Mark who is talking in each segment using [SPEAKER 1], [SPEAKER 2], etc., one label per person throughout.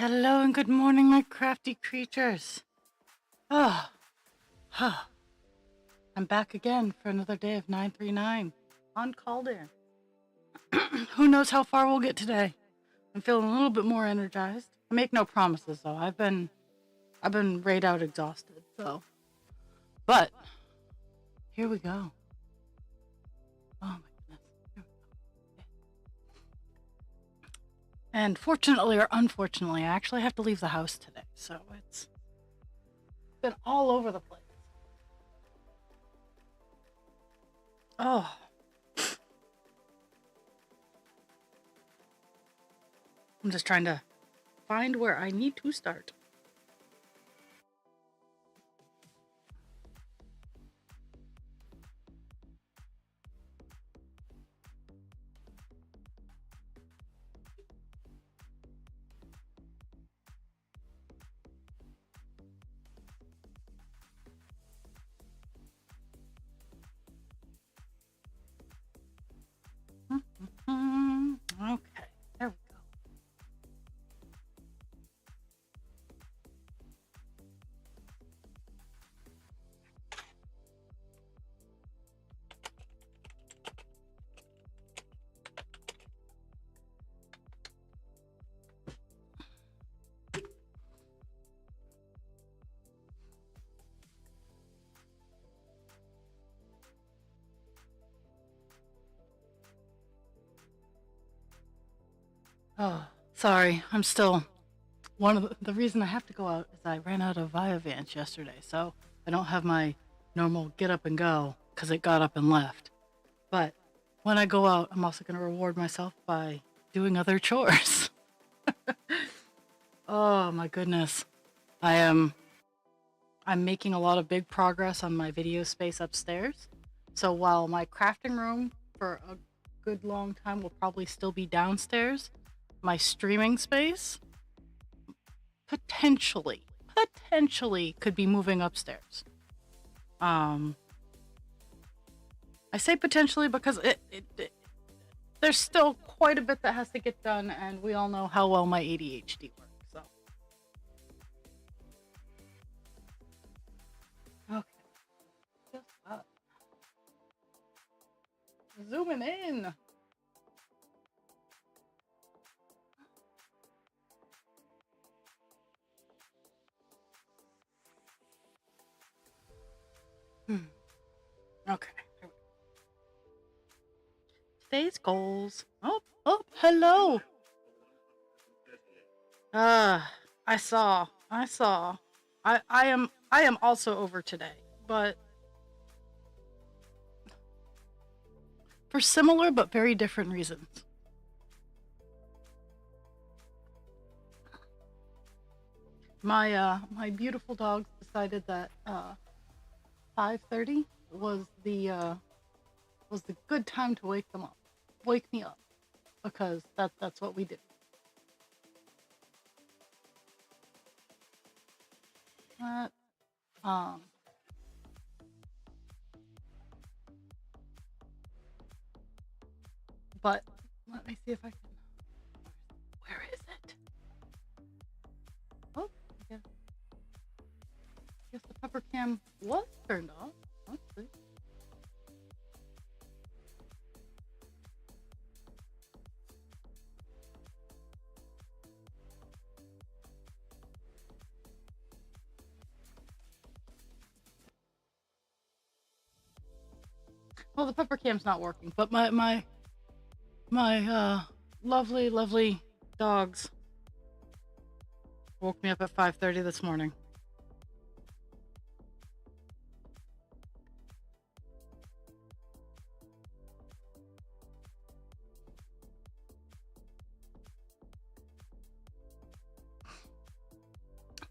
[SPEAKER 1] Hello and good morning, my crafty creatures. Ah, I'm back again for another day of 939 on Called In. Who knows how far we'll get today? I'm feeling a little bit more energized. I make no promises though. I've been right out exhausted. But here we go. Oh my goodness. Here we go. And fortunately or unfortunately, I actually have to leave the house today, so it's been all over the place. Oh. I'm just trying to find where I need to start. Okay, there we go. Oh, sorry. I'm still one of the reason I have to go out is I ran out of Viavance yesterday, so I don't have my normal get up and go because it got up and left. But when I go out, I'm also going to reward myself by doing other chores. Oh my goodness. I'm making a lot of big progress on my video space upstairs. So while my crafting room for a good long time will probably still be downstairs, my streaming space potentially could be moving upstairs. I say potentially because there's still quite a bit that has to get done, and we all know how well my ADHD works. So, okay, just up. Zooming in. Okay. Today's goals. Oh, hello. I saw. I am also over today, but for similar but very different reasons. My beautiful dogs decided that 5:30 was the good time to wake me up, because that's what we do. That um but let me see if I can. Where is it? Oh, I guess the pepper cam was turned off. Let's see. Well, the pepper cam's not working, but my lovely dogs woke me up at 5:30 this morning.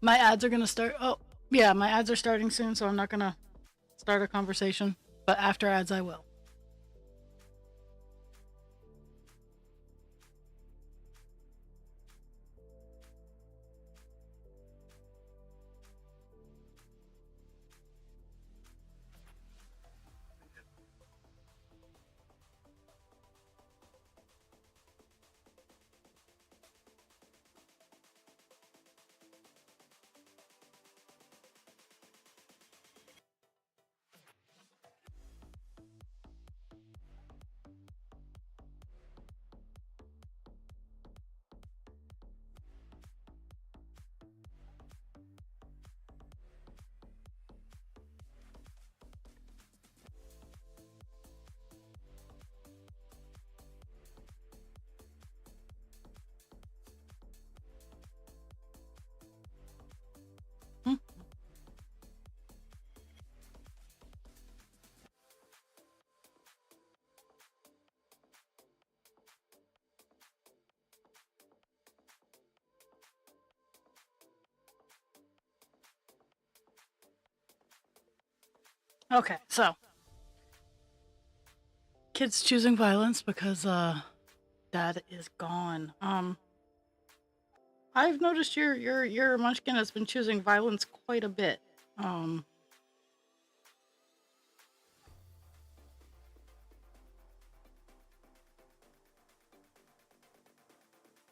[SPEAKER 1] My ads are gonna start. Oh, yeah, my ads are starting soon, so I'm not gonna start a conversation. But after ads, I will. Okay, so kids choosing violence because dad is gone. I've noticed your munchkin has been choosing violence quite a bit. Um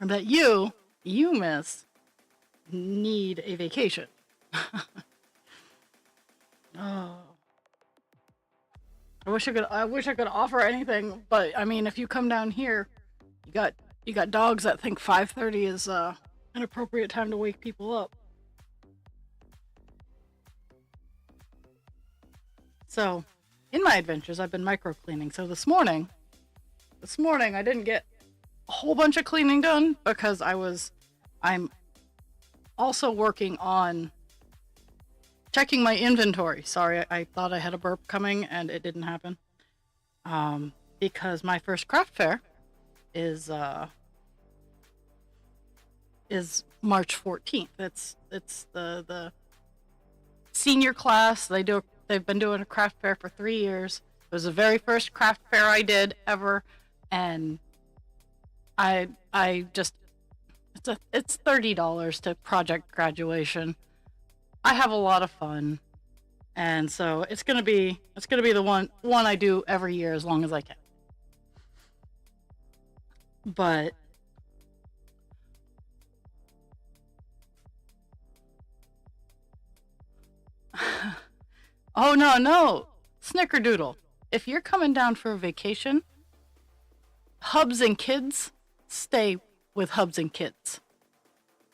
[SPEAKER 1] and that you miss need a vacation. Oh. I wish I could offer anything, but I mean if you come down here, you got you got dogs that think 5:30 is an appropriate time to wake people up. So, in my adventures I've been micro cleaning. So this morning I didn't get a whole bunch of cleaning done because I'm also working on checking my inventory. Sorry, I thought I had a burp coming and it didn't happen. Because my first craft fair is March 14th. It's the senior class. They've been doing a craft fair for 3 years. It was the very first craft fair I did ever, and I just it's $30 to project graduation. I have a lot of fun, and so it's gonna be the one I do every year as long as I can. But oh no, Snickerdoodle. If you're coming down for a vacation, Hubs and Kids stay with Hubs and Kids.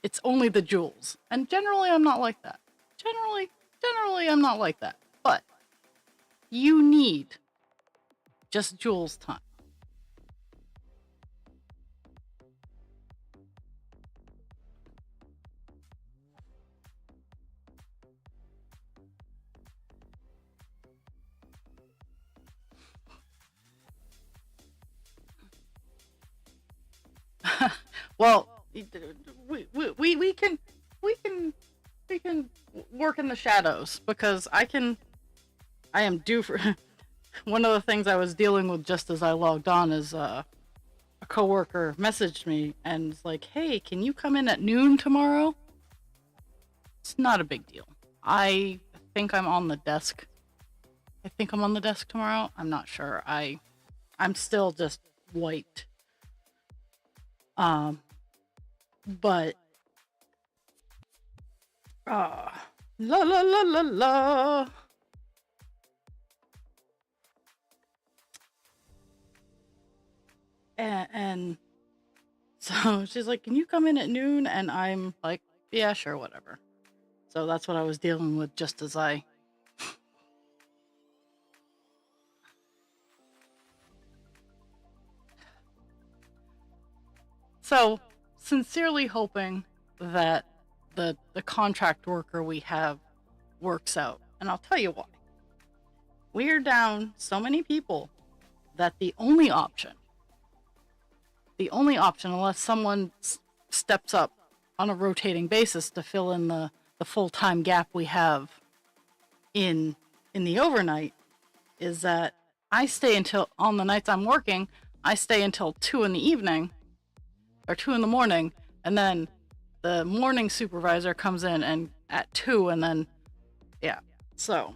[SPEAKER 1] It's only the jewels, and generally I'm not like that. Generally I'm not like that. But you need just jewels time. Well, we can we can we can work in the shadows because I am due for one of the things I was dealing with just as I logged on is a coworker messaged me and was like, "Hey, can you come in at noon tomorrow?" It's not a big deal. I think I'm on the desk. I think I'm on the desk tomorrow. I'm not sure. I'm still just wiped. Um, but uh la la la la la. And so she's like, "Can you come in at noon?" And I'm like, "Yeah, sure, whatever." So that's what I was dealing with just as I. So, sincerely hoping that the contract worker we have works out. And I'll tell you why. We're down so many people that the only option, unless someone steps up on a rotating basis to fill in the full-time gap we have in the overnight, is that I stay until, on the nights I'm working, I stay until 2 in the evening or 2 in the morning, and then the morning supervisor comes in and at 2, and then yeah. So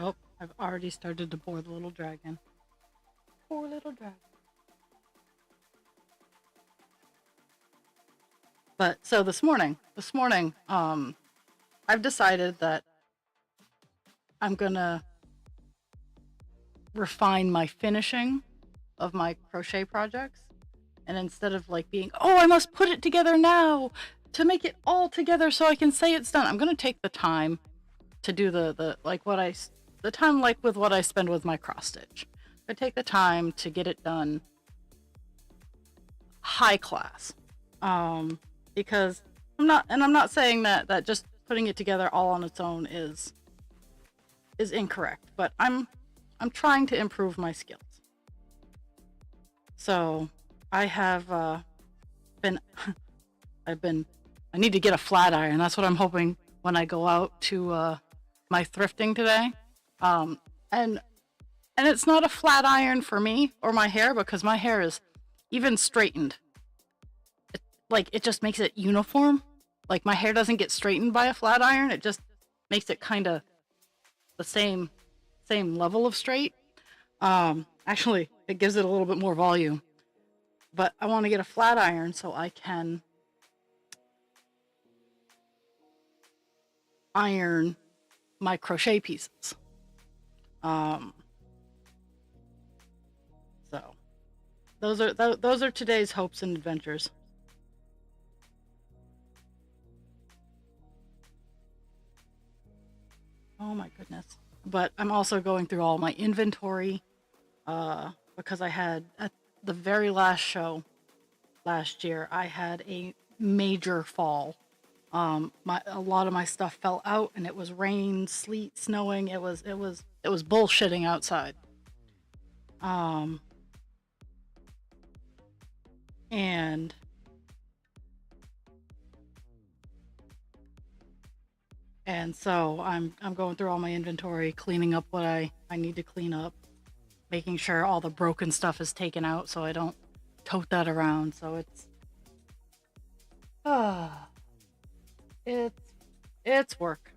[SPEAKER 1] oh, I've already started to bore the little dragon. Poor little dragon. But so this morning, I've decided that I'm gonna refine my finishing of my crochet projects. And instead of like being, oh, I must put it together now, to make it all together so I can say it's done. I'm gonna take the time to do the time like with what I spend with my cross stitch. I take the time to get it done high class, because I'm not saying that just putting it together all on its own is incorrect, but I'm trying to improve my skills. So I have been I need to get a flat iron. That's what I'm hoping when I go out to my thrifting today. And it's not a flat iron for me or my hair, because my hair is even straightened. It just makes it uniform. Like, my hair doesn't get straightened by a flat iron. It just makes it kind of the same level of straight. Actually, it gives it a little bit more volume. But I want to get a flat iron so I can iron my crochet pieces. So those are today's hopes and adventures. Oh my goodness. But I'm also going through all my inventory, because I had, at the very last show last year, I had a major fall. A lot of my stuff fell out, and it was rain, sleet, snowing. It was bullshitting outside. And so I'm going through all my inventory, cleaning up what I need to clean up, making sure all the broken stuff is taken out so I don't tote that around. So it's work.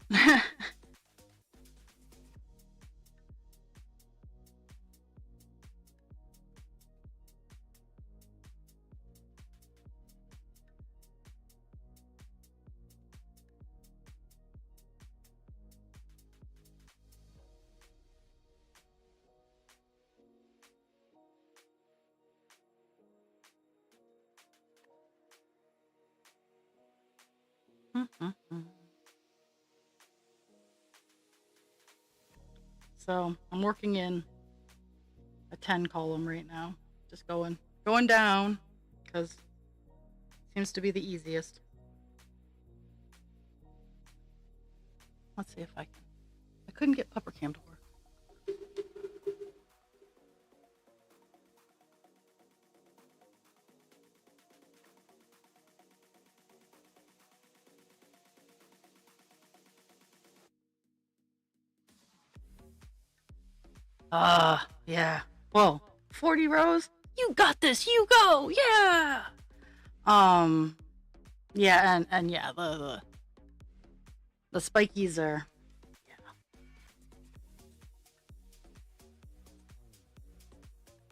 [SPEAKER 1] So I'm working in a 10 column right now, just going down, because it seems to be the easiest. Let's see if I couldn't get Pupper Cam to work. Yeah. Well, 40 rows? You got this! You go! Yeah! Yeah, and yeah, the spikies are... Yeah.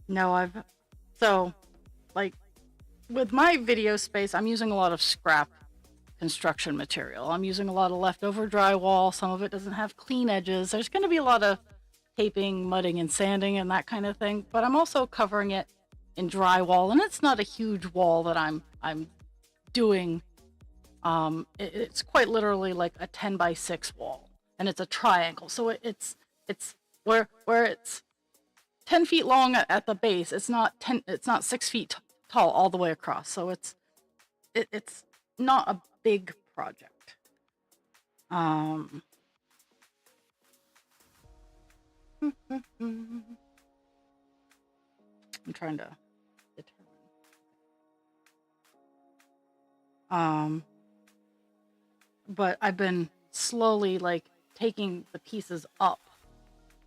[SPEAKER 1] No, so, like, with my video space, I'm using a lot of scrap construction material. I'm using a lot of leftover drywall. Some of it doesn't have clean edges. There's going to be a lot of taping, mudding, and sanding and that kind of thing, but I'm also covering it in drywall, and it's not a huge wall that I'm doing. It's quite literally like a 10 by 6 wall, and it's a triangle, so it's where it's 10 feet long at the base. It's not 6 feet tall all the way across, so it's not a big project. I'm trying to determine. But I've been slowly, like, taking the pieces up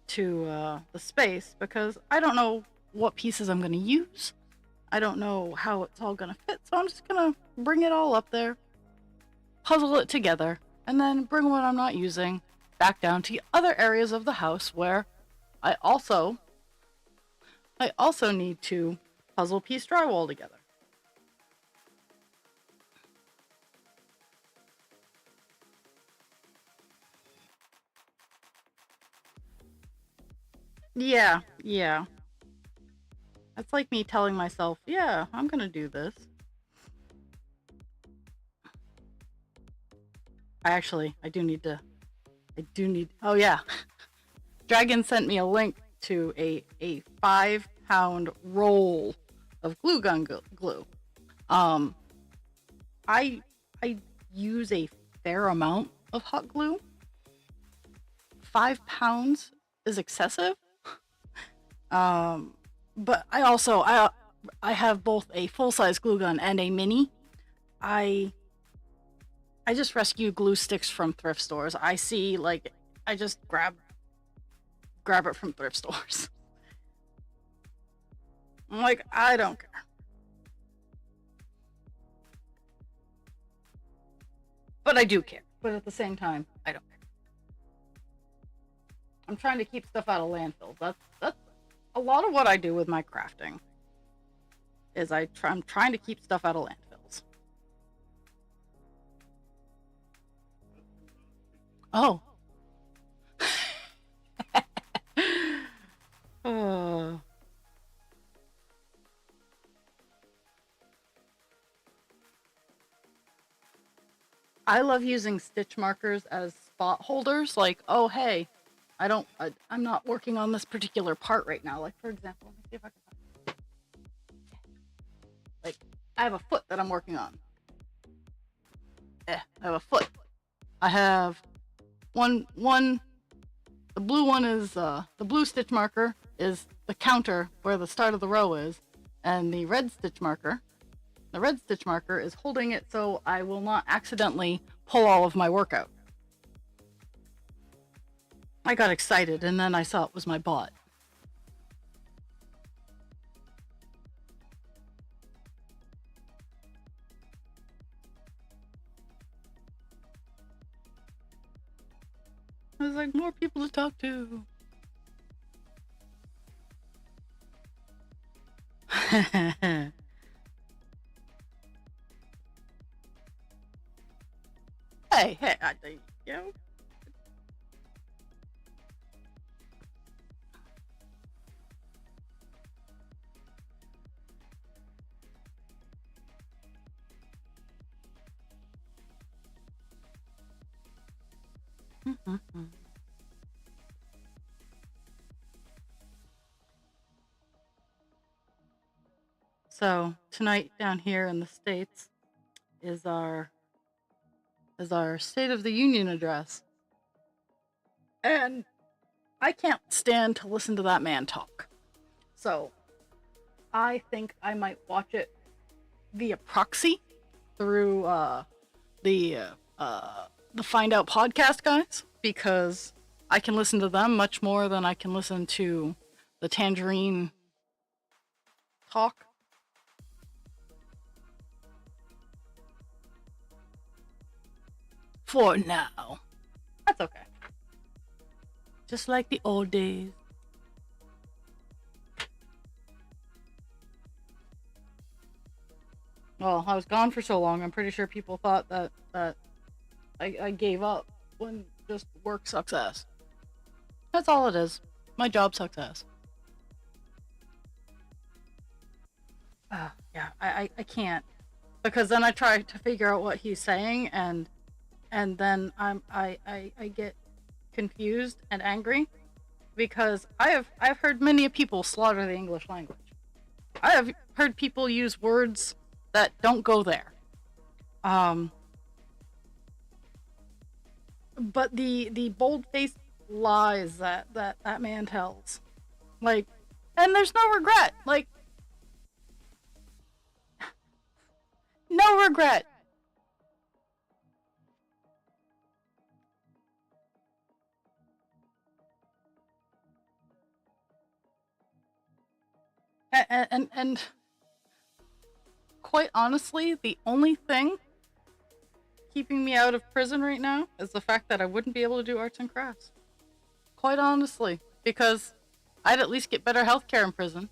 [SPEAKER 1] to the space, because I don't know what pieces I'm going to use. I don't know how it's all going to fit, so I'm just going to bring it all up there, puzzle it together, and then bring what I'm not using back down to other areas of the house where I also need to puzzle piece drywall together. Yeah. That's like me telling myself, yeah, I'm gonna do this. I do need to. Oh yeah, Dragon sent me a link to a 5-pound roll of glue gun glue. Um, I I use a fair amount of hot glue. 5 pounds is excessive. Um, but I have both a full size glue gun and a mini. I I just rescue glue sticks from thrift stores. I see like I just grab it from thrift stores. I'm like, I don't care. But I do care. But at the same time, I don't care. I'm trying to keep stuff out of landfills. That's a lot of what I do with my crafting. Is I'm trying to keep stuff out of landfills. Oh. uh, I love using stitch markers as spot holders. Like, oh hey, I'm not working on this particular part right now. Like for example, let me see if I can. Like, I have a foot that I'm working on. I have a foot. I have one. The blue one is the blue stitch marker is the counter where the start of the row is, and the red stitch marker is holding it so I will not accidentally pull all of my work out. I got excited and then I saw it was my bot. I was like, more people to talk to. hey, I think, you know. So tonight down here in the States is our State of the Union address. And I can't stand to listen to that man talk. So I think I might watch it via proxy through the Find Out podcast guys, because I can listen to them much more than I can listen to the Tangerine talk. For now. That's okay. Just like the old days. Well, I was gone for so long, I'm pretty sure people thought that I gave up when just work sucks ass. That's all it is. My job sucks ass. Yeah, I can't. Because then I try to figure out what he's saying and then I get confused and angry because I've heard many people slaughter the English language. I have heard people use words that don't go there. But the bold-faced lies that man tells, like, and there's no regret, like, no regret. And quite honestly, the only thing keeping me out of prison right now is the fact that I wouldn't be able to do arts and crafts. Quite honestly, because I'd at least get better healthcare in prison.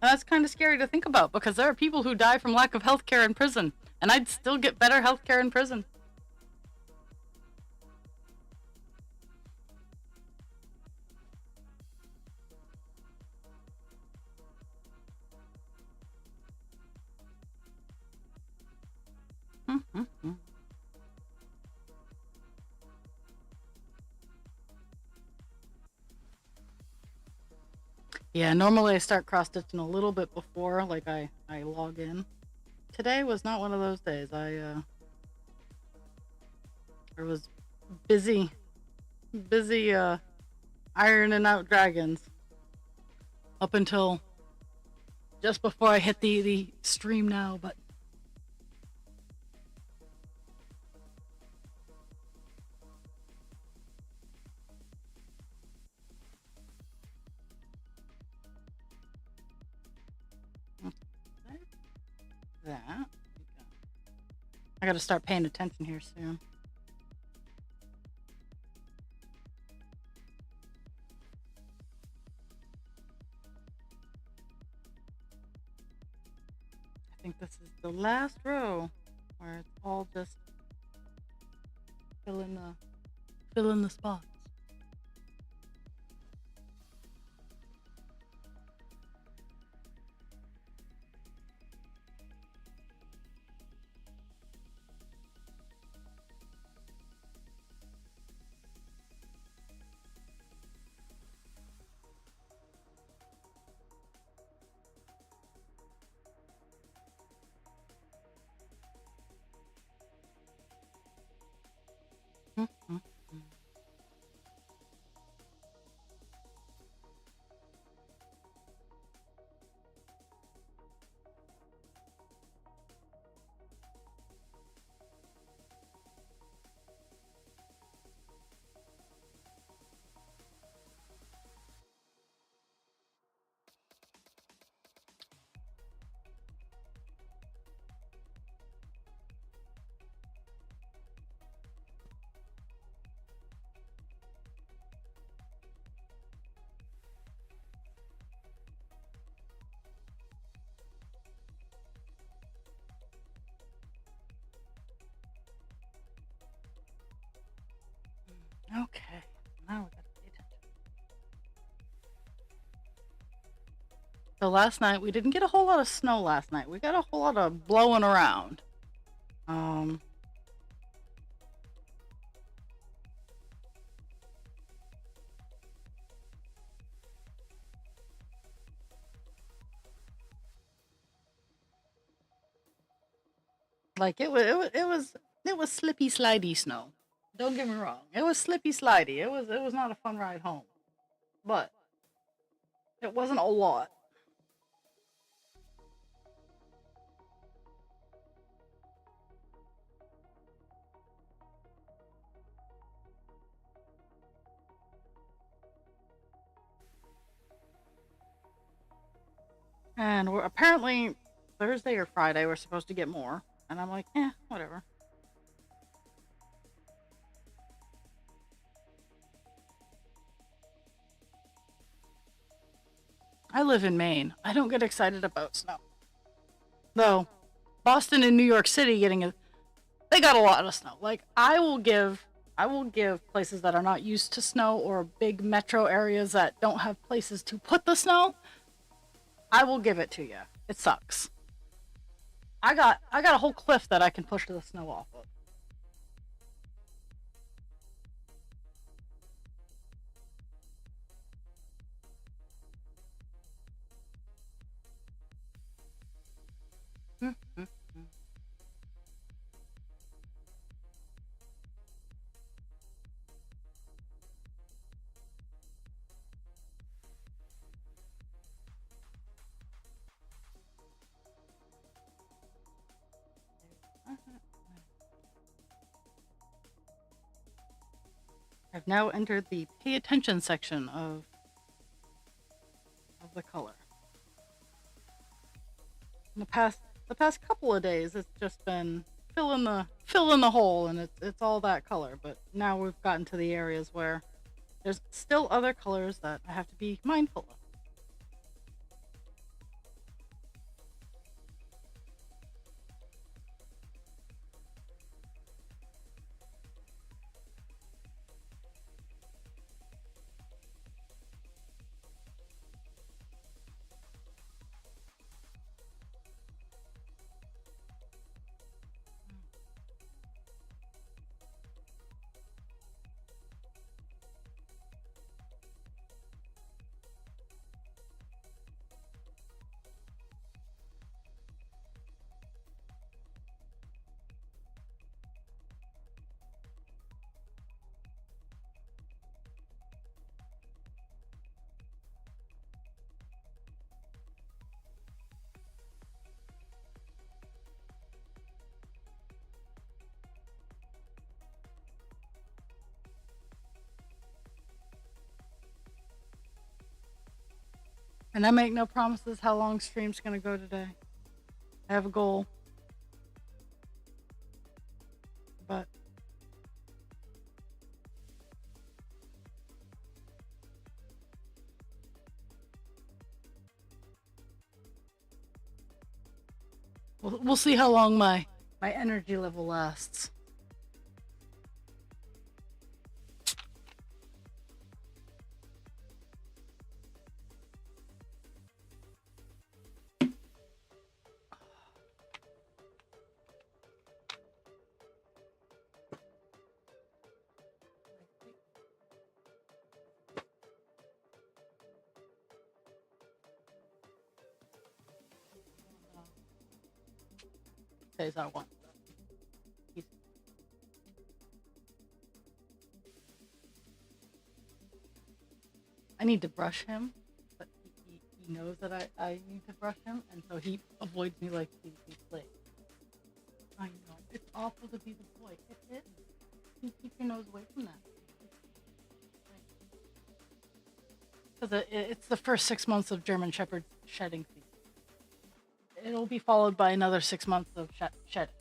[SPEAKER 1] And that's kind of scary to think about because there are people who die from lack of healthcare in prison, and I'd still get better healthcare in prison. Yeah, normally I start cross stitching a little bit before, like I log in. Today was not one of those days. I was busy busy ironing out dragons up until just before I hit the stream now, but that I gotta start paying attention here soon. I think this is the last row where it's all just fill in the spots. Mm-hmm. Okay, now we gotta pay attention. So last night we didn't get a whole lot of snow last night. We got a whole lot of blowing around. Um, like it was slippy slidey snow. Don't get me wrong. It was slippy slidey. It was not a fun ride home. But it wasn't a lot. And we're apparently Thursday or Friday we're supposed to get more. And I'm like, whatever. I live in Maine. I don't get excited about snow. Though Boston and New York City they got a lot of snow. Like I will give places that are not used to snow or big metro areas that don't have places to put the snow. I will give it to you. It sucks. I got a whole cliff that I can push the snow off of. I've now entered the pay attention section of the color. In the past couple of days, it's just been fill in the hole, and it's all that color. But now we've gotten to the areas where there's still other colors that I have to be mindful of. And I make no promises how long stream's gonna go today. I have a goal. But we'll see how long my energy level lasts. Says I want. I need to brush him, but he knows that I need to brush him, and so he avoids me like he's late. I know. It's awful to be the boy. It is. You keep your nose away from that. Because it's the first 6 months of German Shepherd shedding season. It'll be followed by another 6 months of shedding.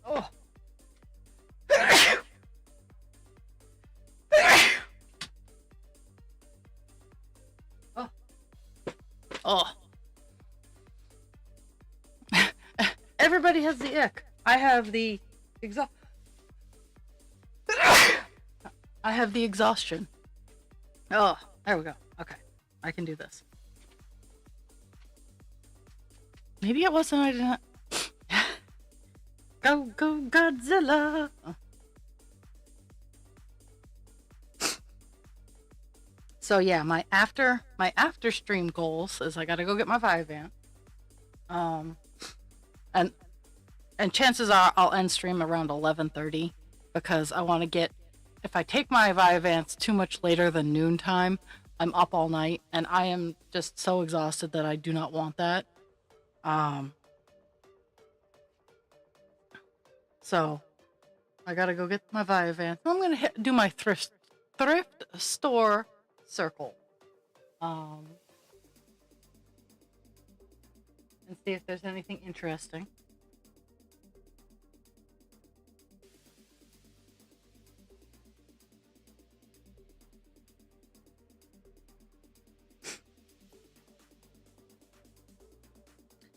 [SPEAKER 1] Oh. Oh. Oh. Everybody has the ick. I have the I have the exhaustion. Oh, there we go. Okay, I can do this. Maybe it wasn't. I didn't. Go Godzilla. Oh. So yeah, my after stream goals is I gotta go get my Vyvant. And chances are I'll end stream around 11:30 because I want to get. If I take my Vyvants too much later than noontime, I'm up all night, and I am just so exhausted that I do not want that. So I gotta go get my Vyvants. I'm gonna do my thrift store circle, and see if there's anything interesting.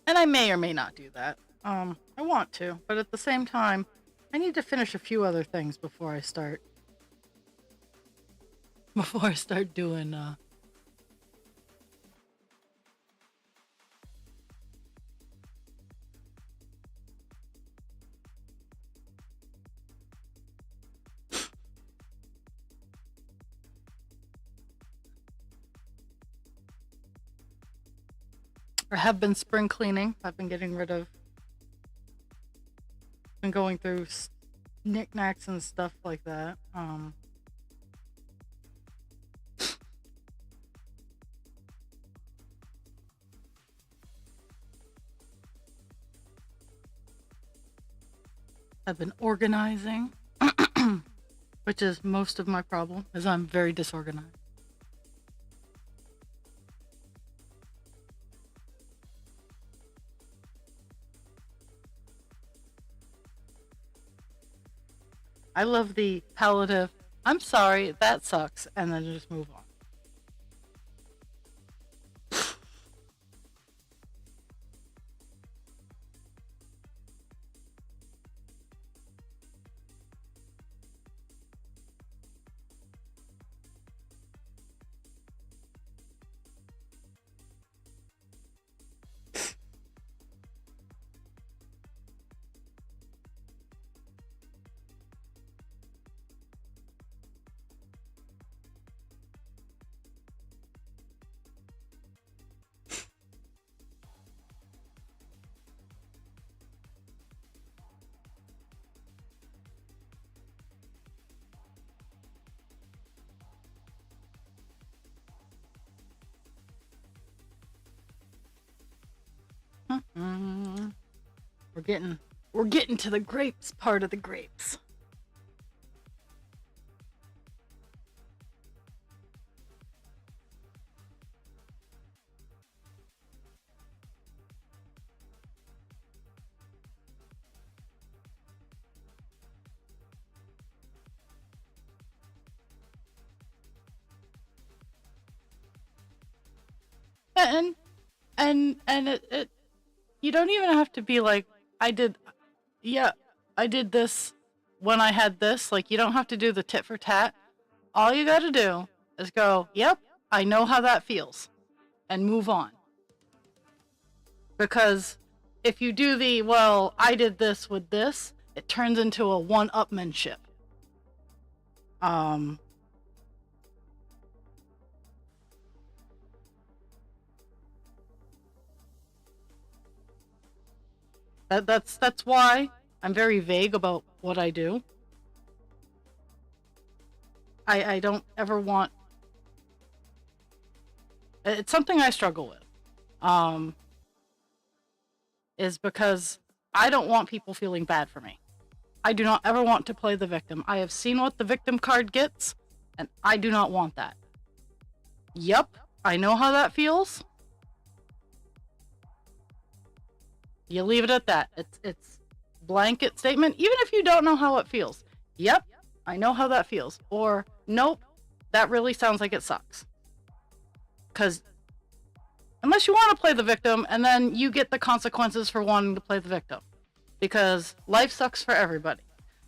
[SPEAKER 1] And I may or may not do that. I want to, but at the same time, I need to finish a few other things before I start. Before I start doing, or have been spring cleaning. I've been getting rid of. Been going through knickknacks and stuff like that. I've been organizing, which is most of my problem, is I'm very disorganized. I love the palliative, I'm sorry, that sucks, and then just move on. We're getting to the grapes part of the grapes. And it you don't even have to be like, I did, yeah, I did this when I had this. Like, you don't have to do the tit for tat. All you got to do is go, yep, I know how that feels, and move on. Because if you do the, well, I did this with this, it turns into a one-upmanship. That's why I'm very vague about what I do. I don't ever want. It's something I struggle with. Is because I don't want people feeling bad for me. I do not ever want to play the victim. I have seen what the victim card gets, and I do not want that. Yep, I know how that feels. You leave it at that. It's blanket statement, even if you don't know how it feels. Yep, I know how that feels. Or, nope, that really sounds like it sucks. Because unless you want to play the victim, and then you get the consequences for wanting to play the victim. Because life sucks for everybody.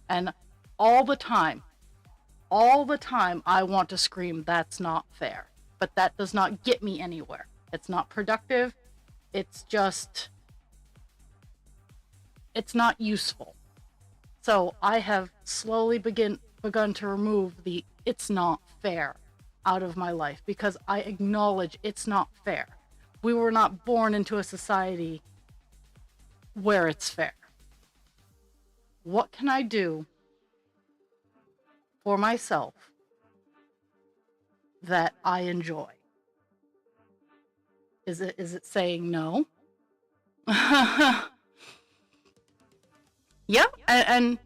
[SPEAKER 1] And all the time, I want to scream, that's not fair. But that does not get me anywhere. It's not productive. It's just, it's not useful. So I have slowly begun to remove the it's not fair out of my life, because I acknowledge it's not fair. We were not born into a society where it's fair. What can I do for myself that I enjoy? Is it saying no? Yeah, and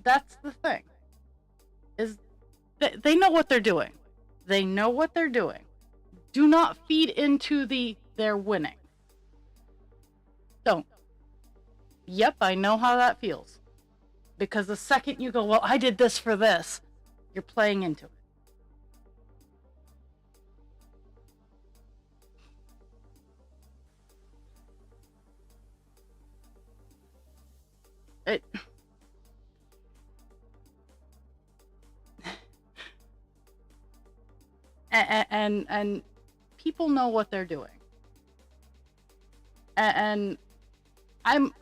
[SPEAKER 1] that's the thing. Is they know what they're doing. They know what they're doing. Do not feed into they're winning. Don't. Yep, I know how that feels. Because the second you go, well, I did this for this, you're playing into it. And people know what they're doing. And I'm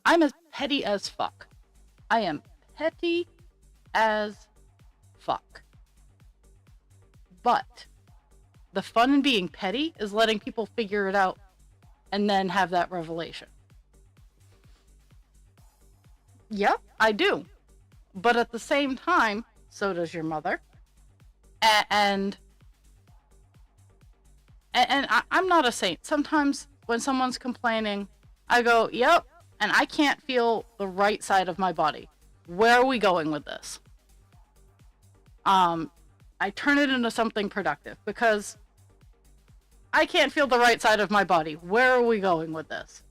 [SPEAKER 1] as petty as fuck. I am petty as fuck. But the fun in being petty is letting people figure it out and then have that revelation. Yep, I do. But at the same time, so does your mother. And I'm not a saint. Sometimes when someone's complaining, I go, yep, and I can't feel the right side of my body. Where are we going with this? I turn it into something productive because I can't feel the right side of my body. Where are we going with this?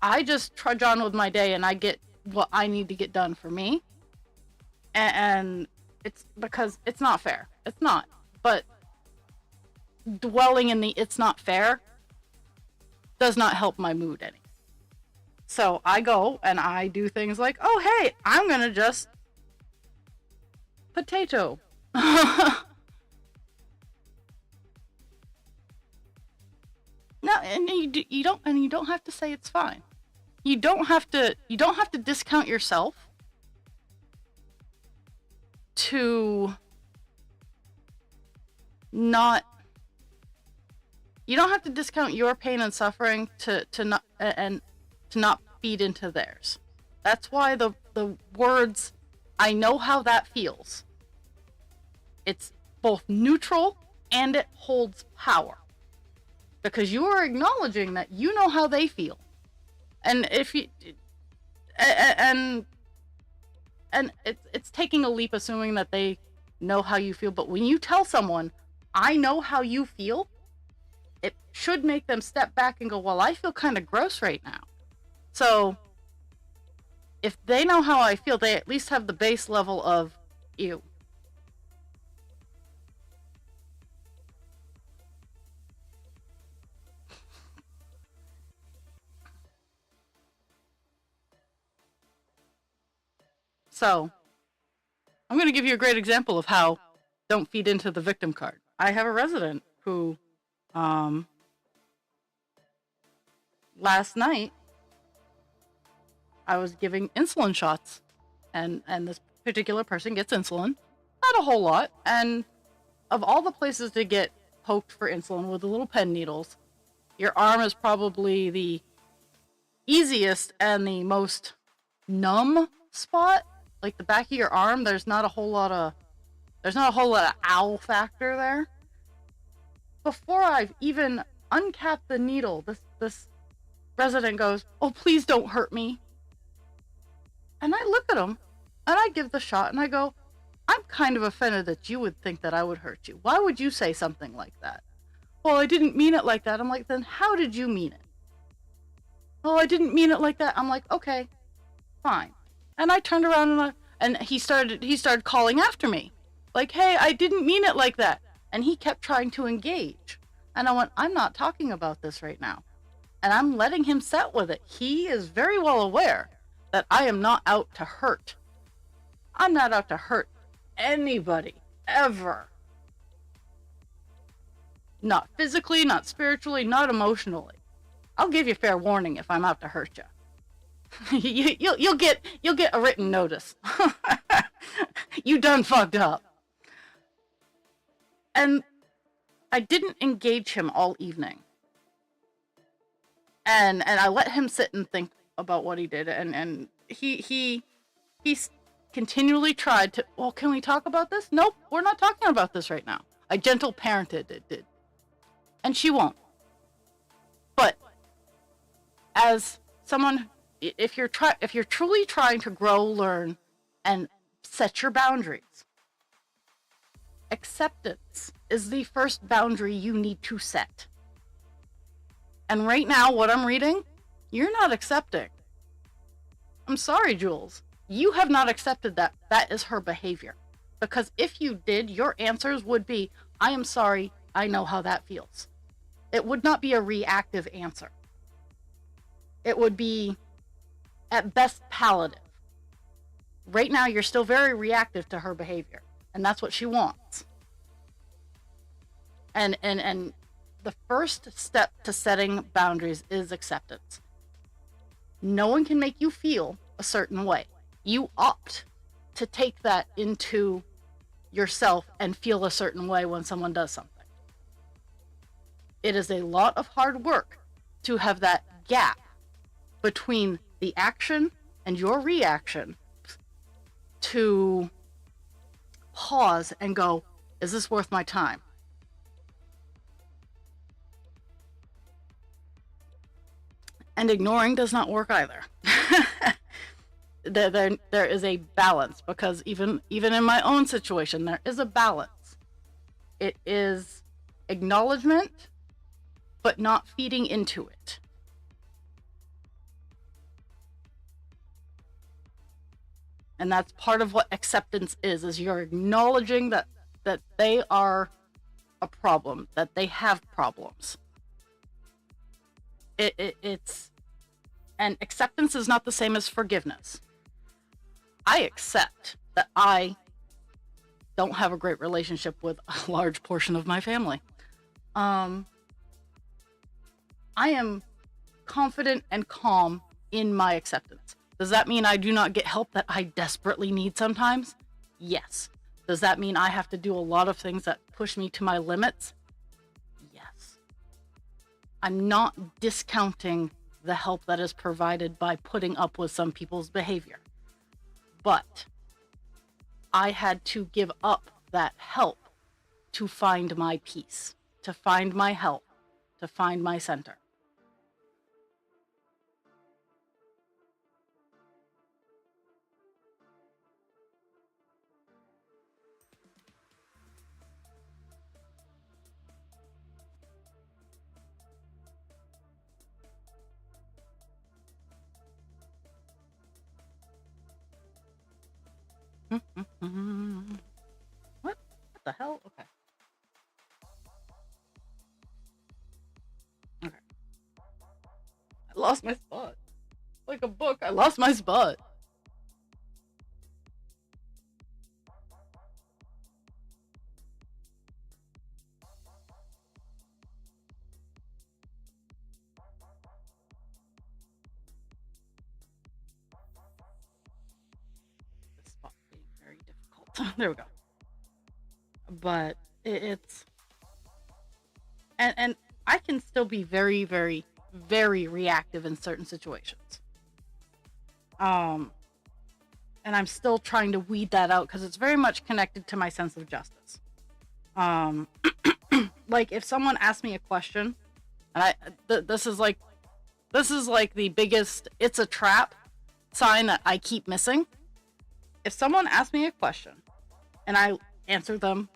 [SPEAKER 1] I just trudge on with my day and I get what I need to get done for me. And it's because it's not fair. It's not. But dwelling in the it's not fair does not help my mood any. So I go and I do things like, oh, hey, I'm going to just potato. No, and you don't have to say it's fine. You don't have to discount yourself to not. You don't have to discount your pain and suffering to not feed into theirs. That's why the words, I know how that feels. It's both neutral and it holds power. Because you are acknowledging that you know how they feel. And if you and it's taking a leap assuming that they know how you feel, but when you tell someone, I know how you feel, it should make them step back and go, well, I feel kind of gross right now. So if they know how I feel, they at least have the base level of ew. So, I'm going to give you a great example of how don't feed into the victim card. I have a resident who, last night, I was giving insulin shots, and this particular person gets insulin, not a whole lot, and of all the places to get poked for insulin with the little pen needles, your arm is probably the easiest and the most numb spot. Like the back of your arm, there's not a whole lot of ow factor there. Before I've even uncapped the needle, this resident goes, "Oh, please don't hurt me." And I look at him and I give the shot and I go, "I'm kind of offended that you would think that I would hurt you. Why would you say something like that?" "Well, I didn't mean it like that." I'm like, "Then how did you mean it?" "Oh, I didn't mean it like that." I'm like, "Okay, fine." And I turned around and he started calling after me. Like, "Hey, I didn't mean it like that." And he kept trying to engage. And I went, "I'm not talking about this right now." And I'm letting him sit with it. He is very well aware that I am not out to hurt. I'm not out to hurt anybody, ever. Not physically, not spiritually, not emotionally. I'll give you fair warning if I'm out to hurt you. You'll get a written notice. You done fucked up. And I didn't engage him all evening. And I let him sit and think about what he did, and he continually tried to, "Well, can we talk about this?" "Nope, we're not talking about this right now." I gentle parented it. And she won't. But as someone, if you're truly trying to grow, learn, and set your boundaries, acceptance is the first boundary you need to set. And right now, what I'm reading, you're not accepting. I'm sorry, Jules. You have not accepted that. That is her behavior. Because if you did, your answers would be, "I am sorry, I know how that feels." It would not be a reactive answer. It would be, at best, palliative. Right now, you're still very reactive to her behavior. And that's what she wants. And the first step to setting boundaries is acceptance. No one can make you feel a certain way. You opt to take that into yourself and feel a certain way when someone does something. It is a lot of hard work to have that gap between the action and your reaction to pause and go, "Is this worth my time?" And ignoring does not work either. There is a balance, because even in my own situation, there is a balance. It is acknowledgement, but not feeding into it. And that's part of what acceptance is you're acknowledging that they are a problem, that they have problems. It's and acceptance is not the same as forgiveness. I accept that I don't have a great relationship with a large portion of my family. I am confident and calm in my acceptance. Does that mean I do not get help that I desperately need sometimes? Yes. Does that mean I have to do a lot of things that push me to my limits? Yes. I'm not discounting the help that is provided by putting up with some people's behavior. But I had to give up that help to find my peace, to find my help, to find my center. What the hell? Okay. Okay. I lost my spot. Like a book, I lost my spot. There we go. But it's and I can still be very, very, very reactive in certain situations. Um, and I'm still trying to weed that out because it's very much connected to my sense of justice. Um, like if someone asks me a question, and this is like the biggest it's a trap sign that I keep missing. If someone asks me a question and I answer them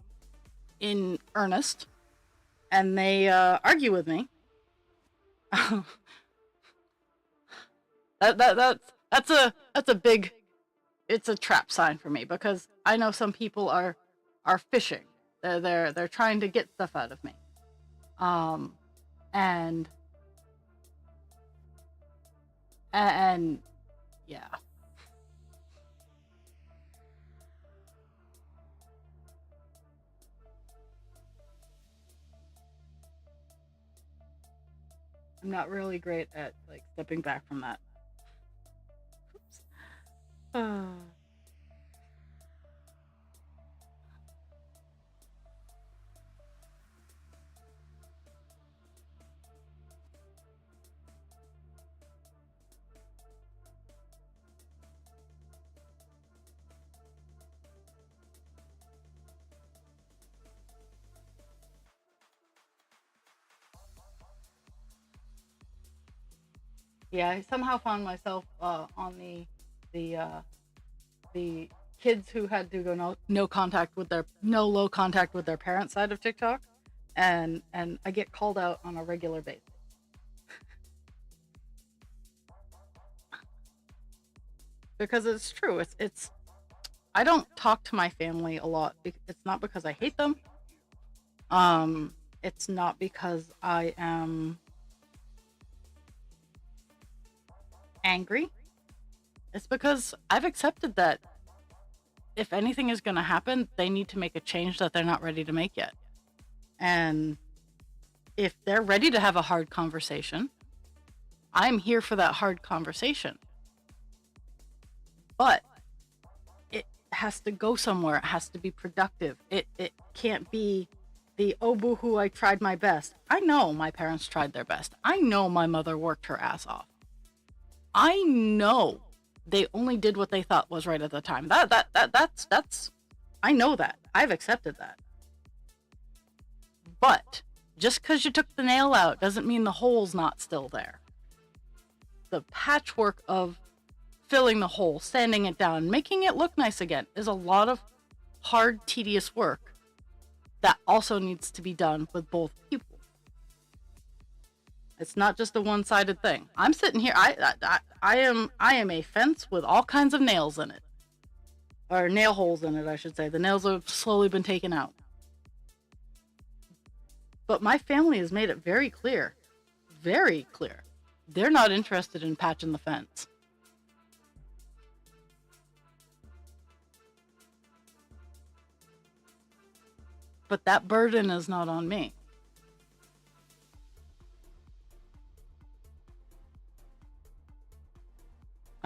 [SPEAKER 1] in earnest and they argue with me, that's a big it's a trap sign for me because I know some people are fishing. They're trying to get stuff out of me. And and yeah. I'm not really great at like stepping back from that. Oops. Yeah, I somehow found myself on the uh, the kids who had to go no low contact with their parents side of TikTok, and I get called out on a regular basis because it's true. It's I don't talk to my family a lot. It's not because I hate them. It's not because I am angry. It's because I've accepted that if anything is going to happen, they need to make a change that they're not ready to make yet. And if they're ready to have a hard conversation, I'm here for that hard conversation. But it has to go somewhere. It has to be productive. It can't be the oh boo-hoo, I tried my best. I know my parents tried their best. I know my mother worked her ass off. I know they only did what they thought was right at the time. That's I know that. I've accepted that. But just because you took the nail out doesn't mean the hole's not still there. The patchwork of filling the hole, sanding it down, making it look nice again is a lot of hard, tedious work that also needs to be done with both people. It's not just a one-sided thing. I'm sitting here. I am a fence with all kinds of nails in it, or nail holes in it, I should say. The nails have slowly been taken out. But my family has made it very clear, they're not interested in patching the fence. But that burden is not on me.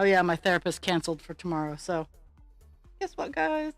[SPEAKER 1] Oh yeah, my therapist canceled for tomorrow, so guess what, guys?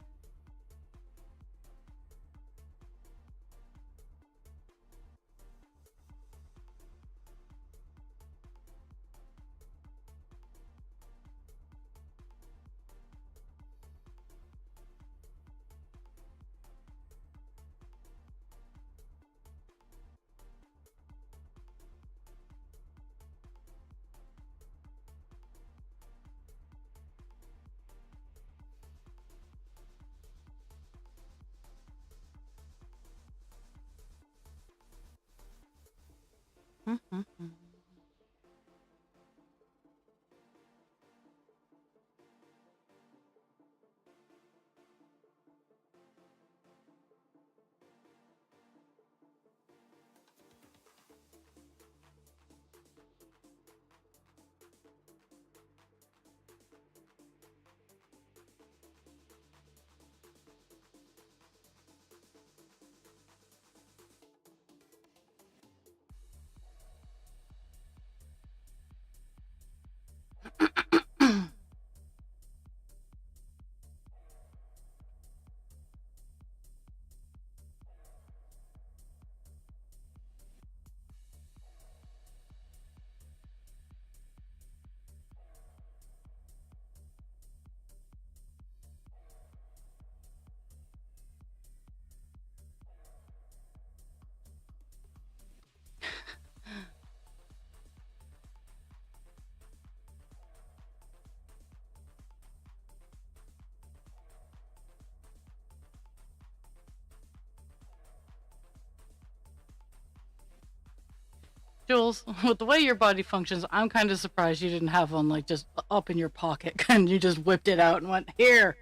[SPEAKER 1] Jules, with the way your body functions, I'm kind of surprised you didn't have one like just up in your pocket and you just whipped it out and went, here,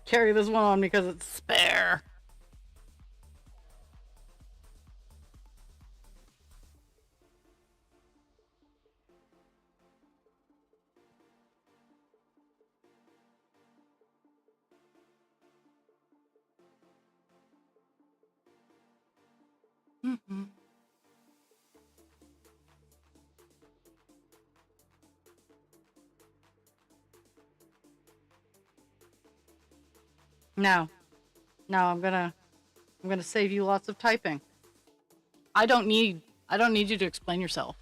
[SPEAKER 1] carry this one on because it's spare. Mm-hmm. Now, now I'm gonna save you lots of typing. I don't need I don't need you to explain yourself.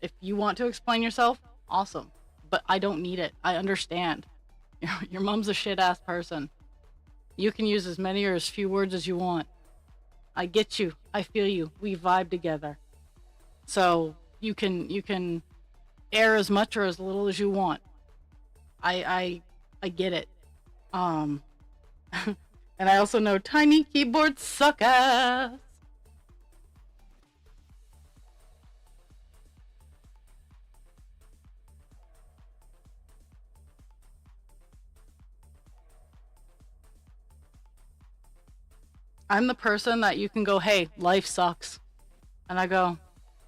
[SPEAKER 1] If you want to explain yourself, awesome. But I don't need it. I understand. Your mom's a shit ass person. You can use as many or as few words as you want. I get you. I feel you. We vibe together. So you can air as much or as little as you want. I get it. Um and I also know tiny keyboards suck ass. I'm the person that you can go, hey, life sucks. And I go,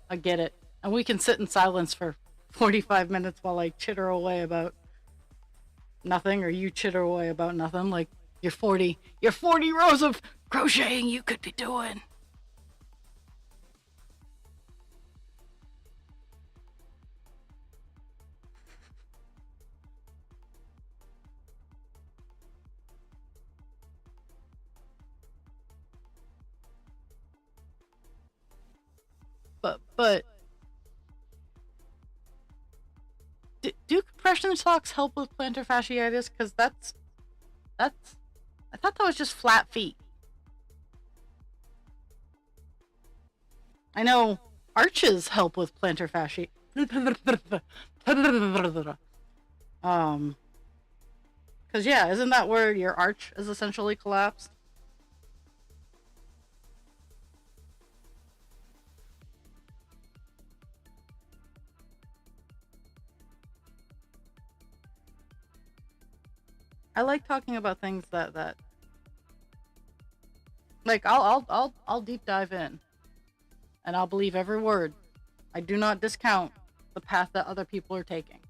[SPEAKER 1] I get it. And we can sit in silence for 45 minutes while I chitter away about nothing, or you chitter away about nothing. Like your 40 rows of crocheting you could be doing. But do compression socks help with plantar fasciitis? Because that's I thought that was just flat feet. I know arches help with plantar fasciitis. um, because yeah, isn't that where your arch is essentially collapsed? I like talking about things that like I'll deep dive in and I'll believe every word. I do not discount the path that other people are taking.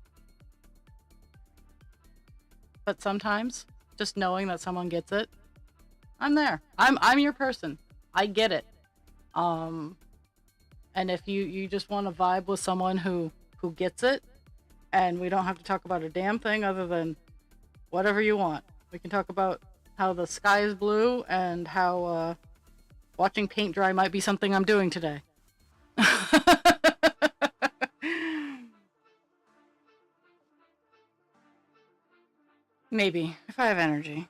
[SPEAKER 1] But sometimes just knowing that someone gets it, I'm there. I'm your person. I get it. Um and if you just want to vibe with someone who gets it, and we don't have to talk about a damn thing other than whatever you want. We can talk about how the sky is blue and how watching paint dry might be something I'm doing today. Maybe, if I have energy.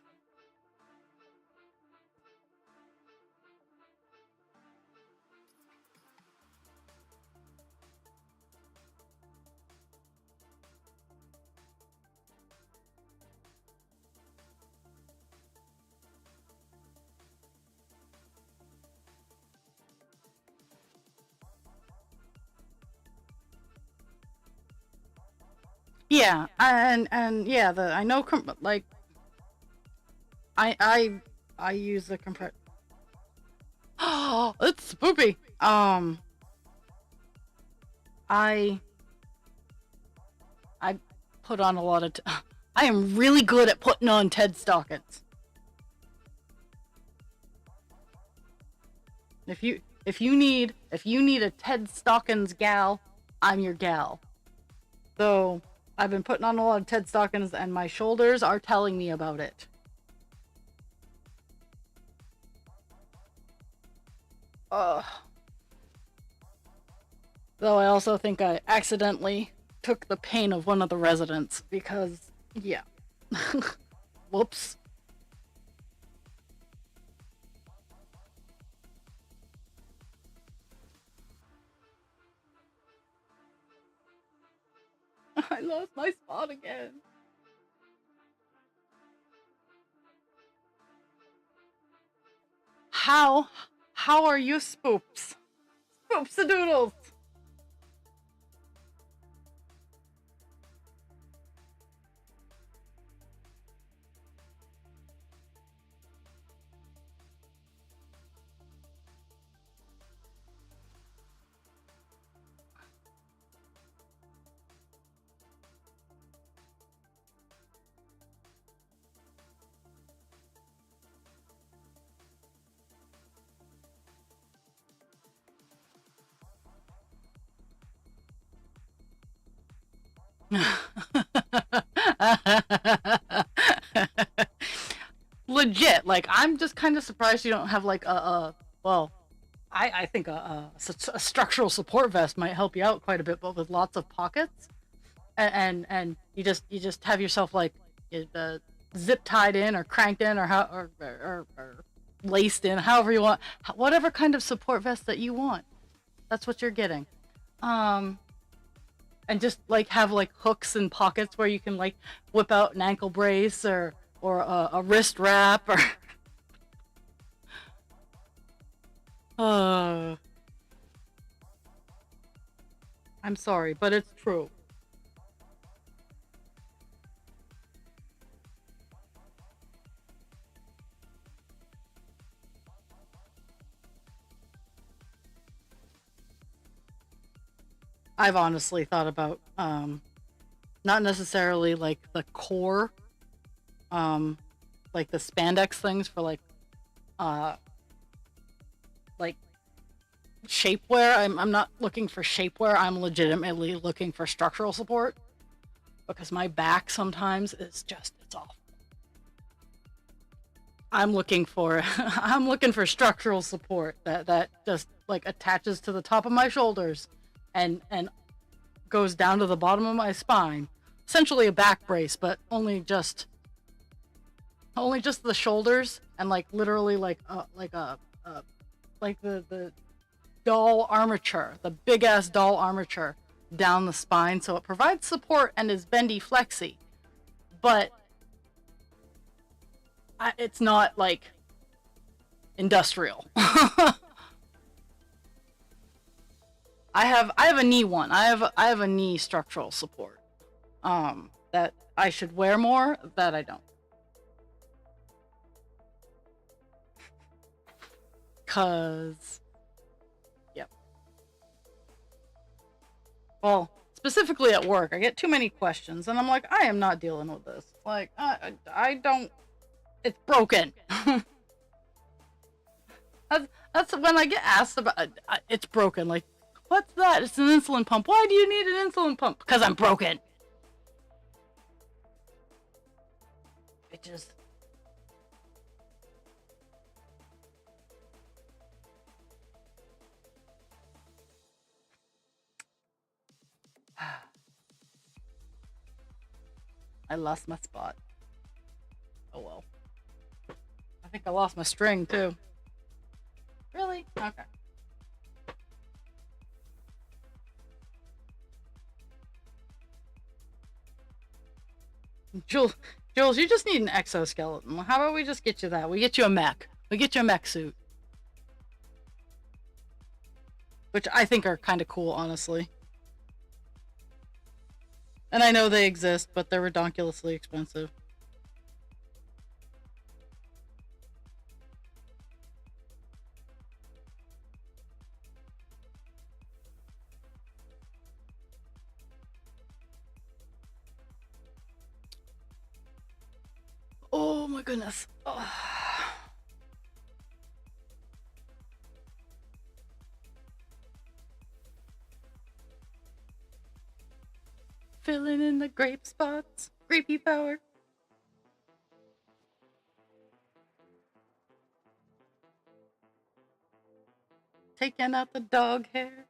[SPEAKER 1] Yeah, and yeah, the I know like I I I use the compress. Oh, it's spoopy. I I put on a lot of. I am really good at putting on Ted Stockens. If you need a Ted Stockens gal, I'm your gal. So I've been putting on a lot of Ted Stockens, and my shoulders are telling me about it. Ugh. Though I also think I accidentally took the pain of one of the residents because, yeah. Whoops. I lost my spot again. How? How are you, spoops? Spoops the doodles. Legit, like I'm just kind of surprised you don't have like well, I think a structural support vest might help you out quite a bit, but with lots of pockets, and you just have yourself like zip tied in or cranked in or how or laced in, however you want, whatever kind of support vest that you want. That's what you're getting. Um, and just like have like hooks and pockets where you can like whip out an ankle brace or a wrist wrap or uh I'm sorry, but it's true. I've honestly thought about not necessarily like the core, um like the spandex things for uh like shapewear. I'm not looking for shapewear. I'm legitimately looking for structural support because my back sometimes is just it's awful. I'm looking for I'm looking for structural support that just like attaches to the top of my shoulders and goes down to the bottom of my spine. Essentially a back brace, but only just the shoulders and like literally like the doll armature, the big ass doll armature down the spine, so it provides support and is bendy flexy, but it's not like industrial. I have a knee one. I have a knee structural support. That I should wear more. That I don't. Cause yep. Well, specifically at work, I get too many questions, and I'm like, I am not dealing with this. Like, I don't. It's broken. That's when I get asked about it's broken. Like, what's that? It's an insulin pump. Why do you need an insulin pump? Because I'm broken. It just. I lost my spot. Oh well. I think I lost my string too. Really? Okay. Jules, Jules, you just need an exoskeleton. How about we just get you that? We get you a mech. We get you a mech suit, which I think are kind of cool, honestly. And I know they exist, but they're redonkulously expensive. Oh my goodness. Oh. Filling in the grape spots. Grapey power. Taking out the dog hair.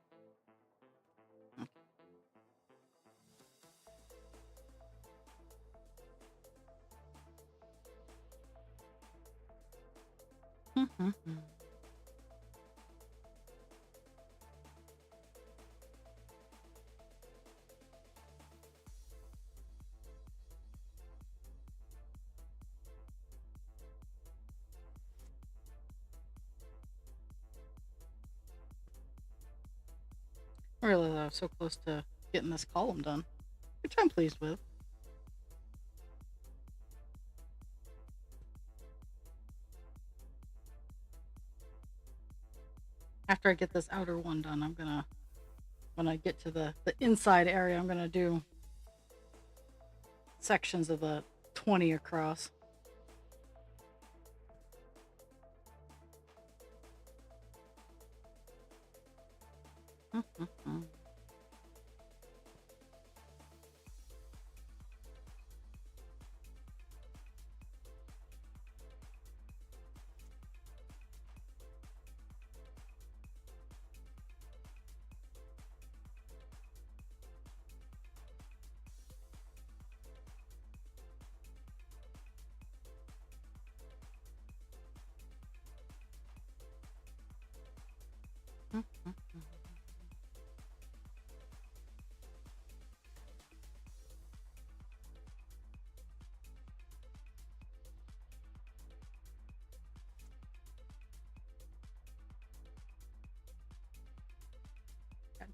[SPEAKER 1] Really, though, so close to getting this column done, which I'm pleased with. After I get this outer one done, I'm gonna, when I get to the inside area, I'm gonna do sections of the 20 across.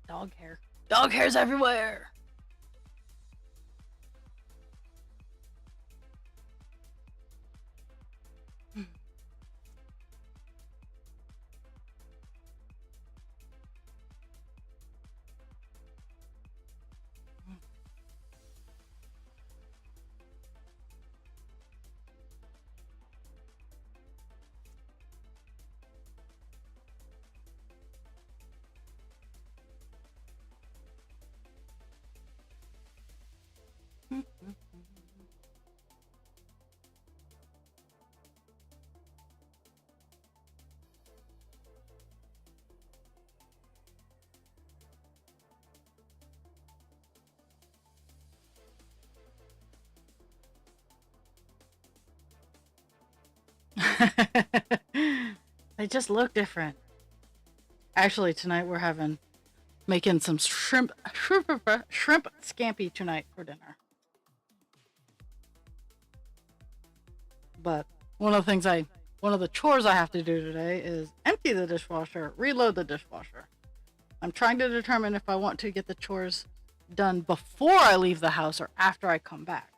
[SPEAKER 1] Dog hair. Dog hair's everywhere. They just look different. Actually, tonight we're making some shrimp scampi tonight for dinner. But one of the chores I have to do today is empty the dishwasher, reload the dishwasher. I'm trying to determine if I want to get the chores done before I leave the house or after I come back.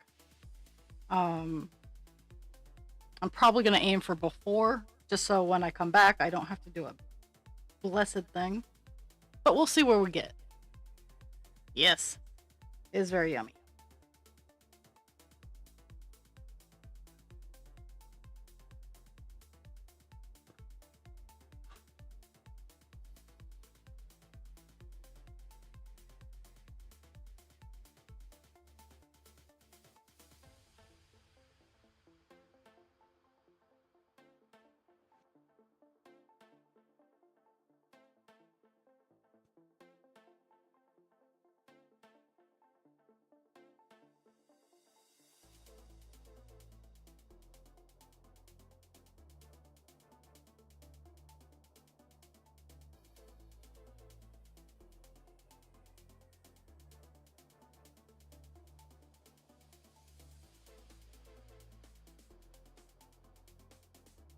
[SPEAKER 1] I'm probably going to aim for before, just so when I come back, I don't have to do a blessed thing. But we'll see where we get. Yes, it is very yummy.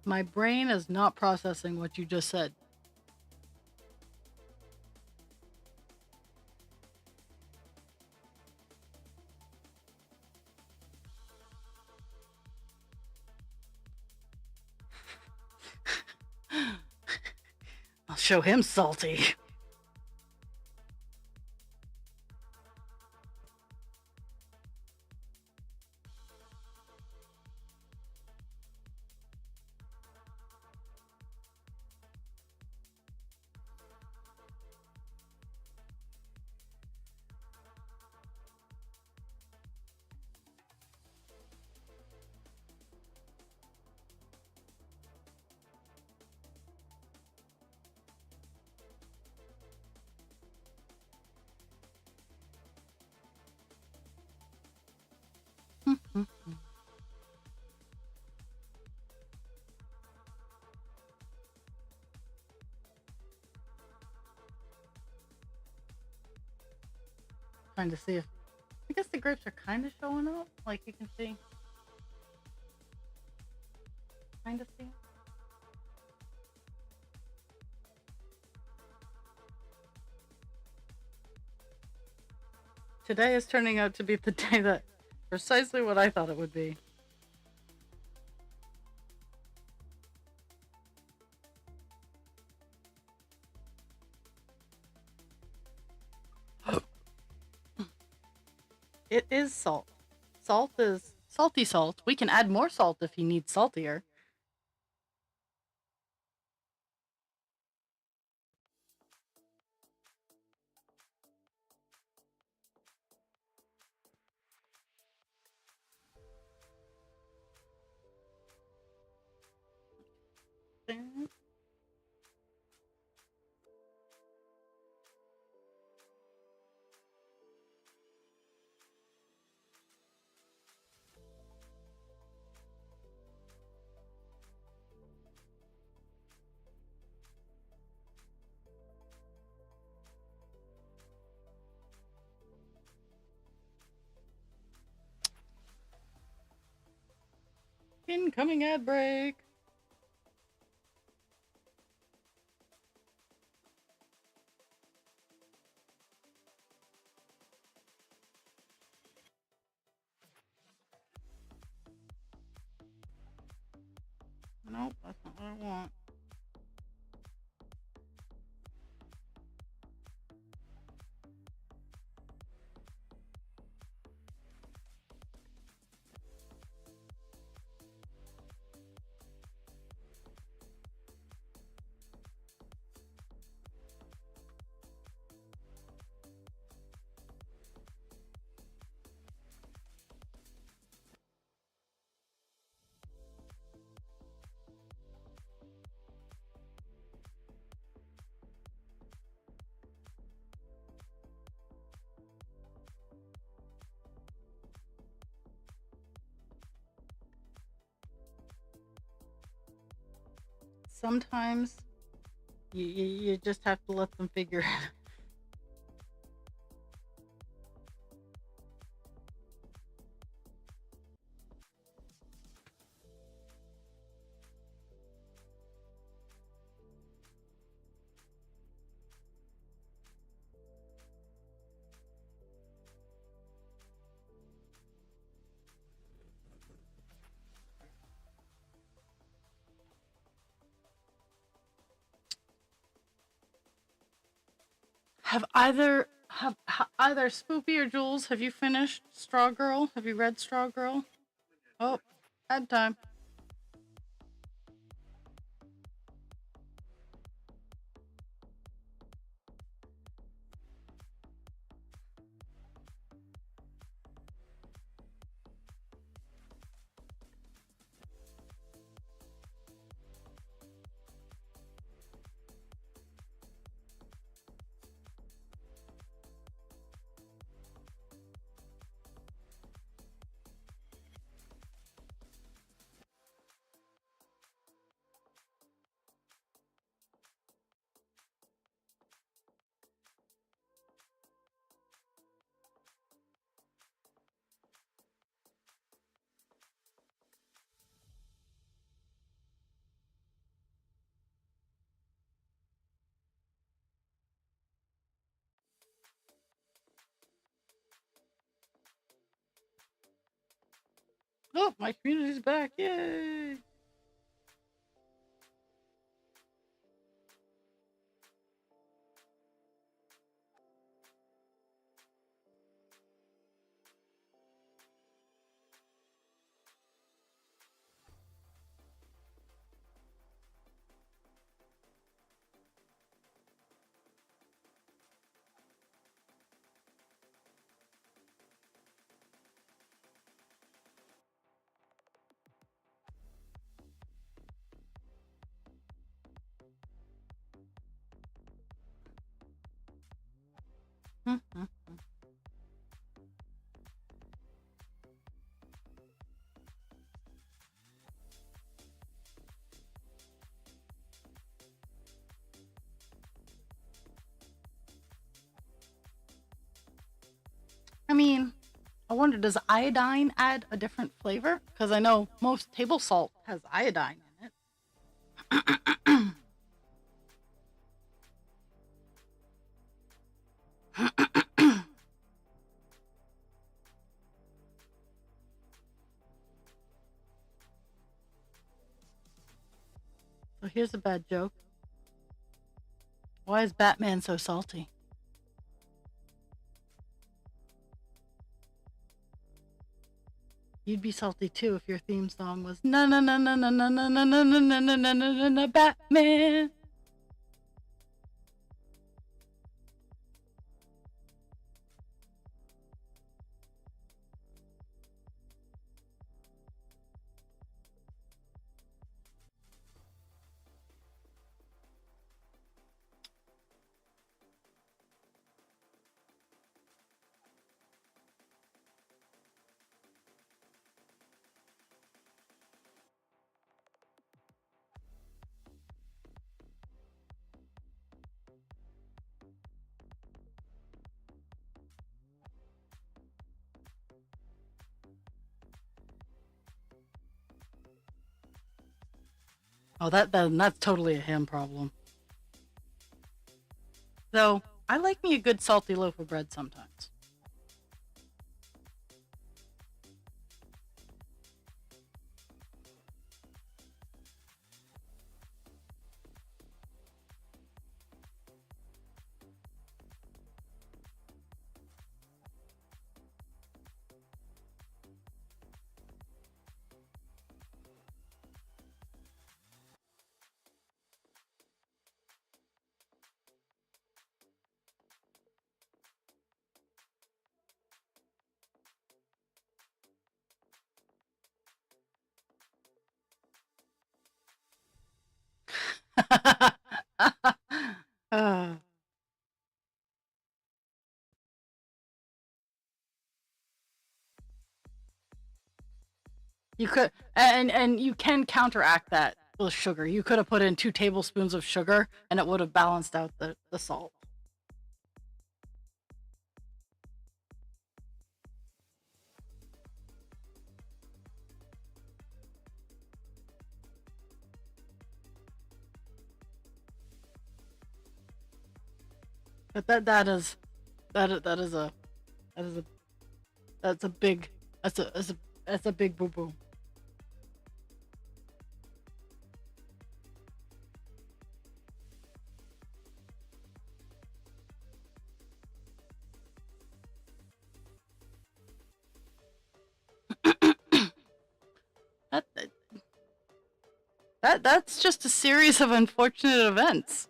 [SPEAKER 1] My brain is not processing what you just said. I'll show him salty. Trying to see if I guess the grapes are kind of showing up, like you can see. Kind of see. Today is turning out to be the day that precisely what I thought it would be. It is salt. Salt is salty salt. We can add more salt if you need saltier. Incoming ad break. Nope, that's not what I want. Sometimes you just have to let them figure it out. Have either Spoopy or Jules, have you finished Straw Girl? Have you read Straw Girl? Oh, bedtime. Oh, my community's back. Yay! Mhm. I mean, I wonder, does iodine add a different flavor? Because I know most table salt has iodine in it. So here's a bad joke. Why is Batman so salty? You'd be salty too if your theme song was na na na na na na na na na na na na na na na Batman. Oh, that's totally a him problem. Though I like me a good salty loaf of bread sometimes. Uh, you could, and you can counteract that with sugar. You could have put in 2 tablespoons of sugar, and it would have balanced out the salt. But that is a that is a that's a big that's a big boo boo. That that's just a series of unfortunate events.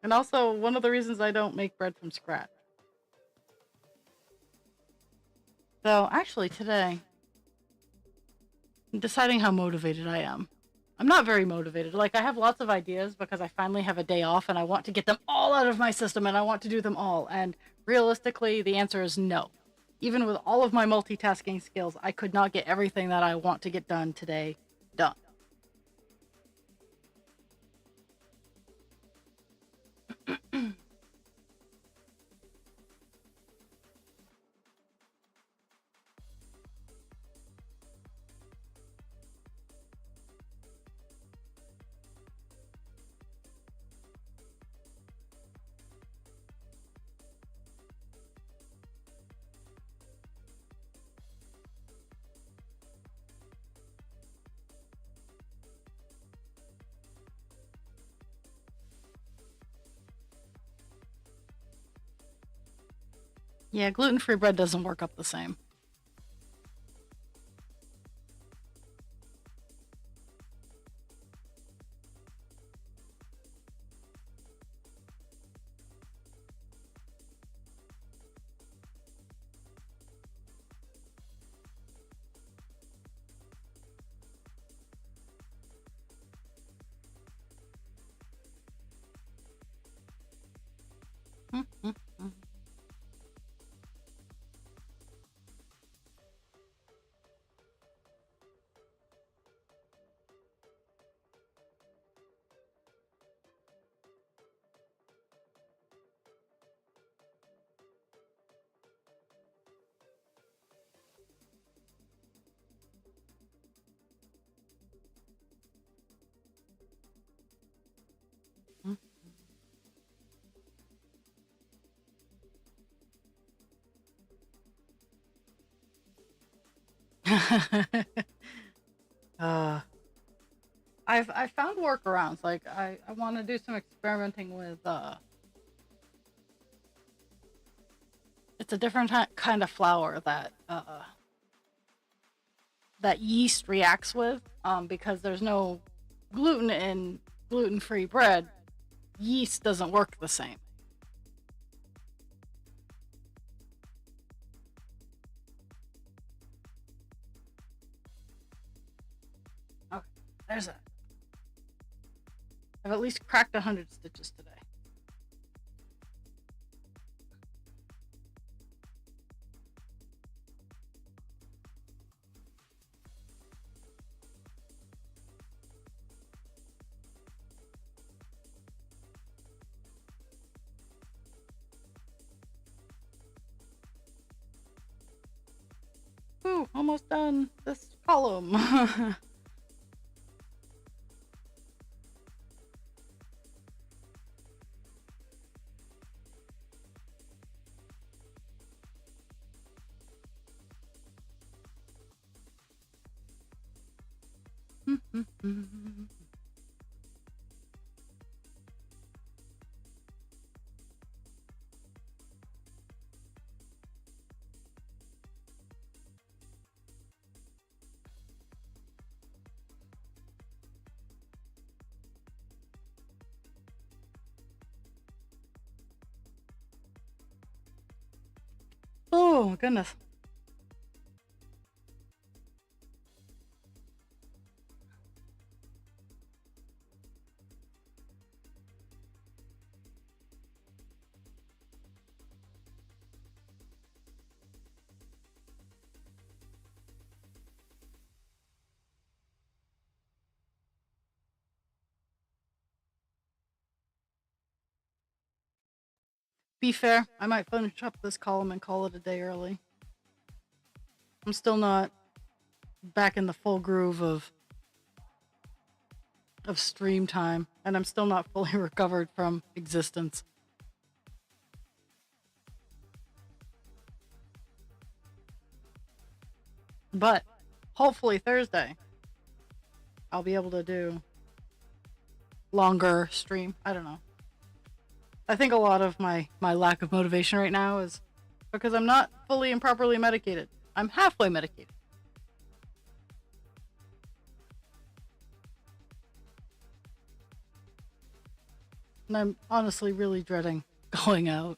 [SPEAKER 1] And also one of the reasons I don't make bread from scratch. So actually today, I'm deciding how motivated I am. I'm not very motivated. Like I have lots of ideas because I finally have a day off and I want to get them all out of my system and I want to do them all. And realistically, the answer is no. Even with all of my multitasking skills, I could not get everything that I want to get done today done. Yeah, gluten-free bread doesn't work up the same. uh, I found workarounds. Like I want to do some experimenting with it's a different kind of flour that that yeast reacts with because there's no gluten in gluten-free bread. Yeast doesn't work the same. Okay, there's that. I've at least cracked 100 stitches today. Ooh, almost done this column. Oh, goodness. be fair, I might finish up this column and call it a day early. I'm still not back in the full groove of stream time, and I'm still not fully recovered from existence. But hopefully Thursday, I'll be able to do longer stream. I don't know. I think a lot of my lack of motivation right now is because I'm not fully and properly medicated. I'm halfway medicated. And I'm honestly really dreading going out.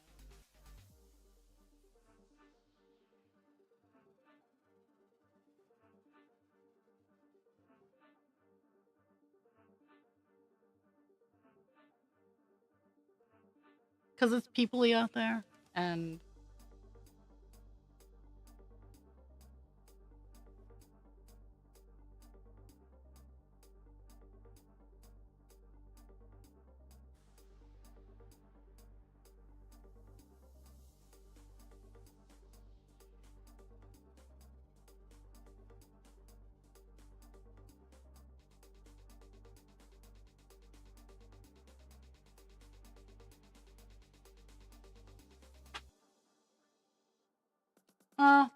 [SPEAKER 1] Because it's people-y out there, and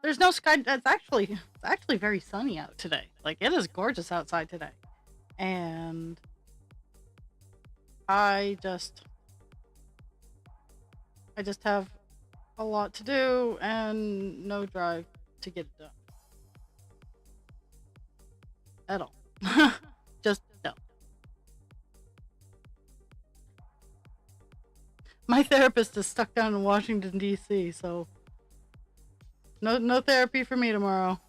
[SPEAKER 1] there's no sky. It's actually very sunny out today. Like, it is gorgeous outside today, and I just have a lot to do and no drive to get it done at all. Just no. My therapist is stuck down in Washington D.C., so no therapy for me tomorrow.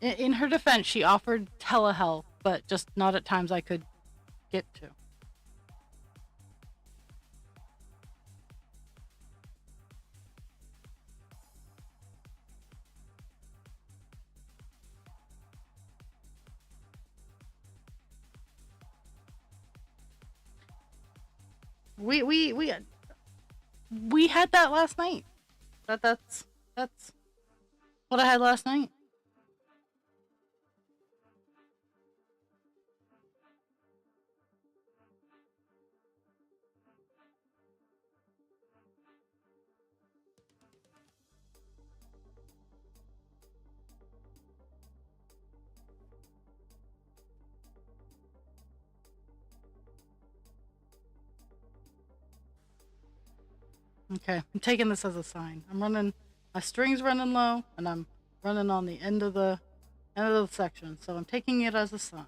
[SPEAKER 1] In her defense, she offered telehealth, but just not at times I could get to. We had that last night. That's what I had last night. Okay, I'm taking this as a sign. My string's running low, and I'm running on the end of the section, so I'm taking it as a sign.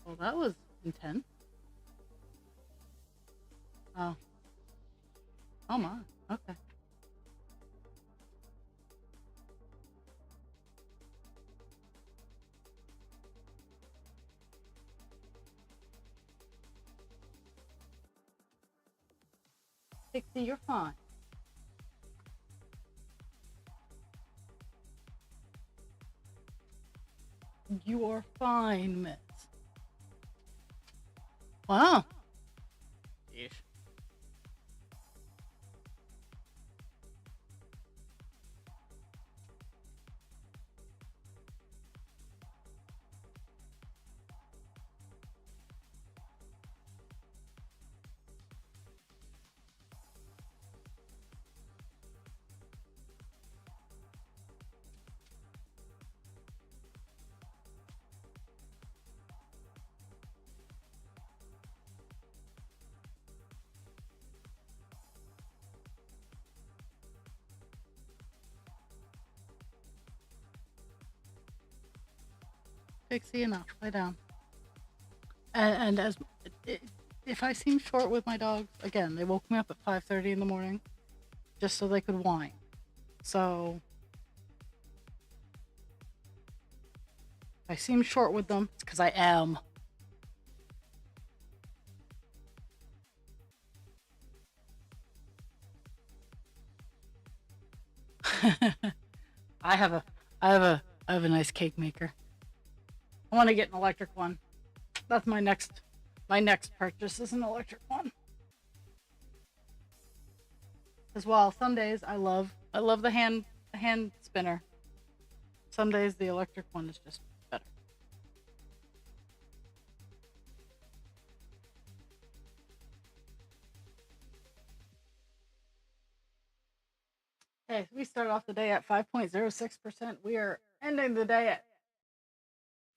[SPEAKER 1] Well, that was intense. Oh. Oh my. Okay. Pixie, you're fine. You are fine, miss. Wow. Yeesh. Pixie, enough. Lay down. And as if I seem short with my dogs, again, they woke me up at 5:30 in the morning, just so they could whine. So if I seem short with them, it's because I am. I have a nice cake maker. I want to get an electric one. That's my next purchase is an electric one. As well, some days I love the hand spinner. Some days the electric one is just better. Okay, so we start off the day at 5.06%. We are ending the day at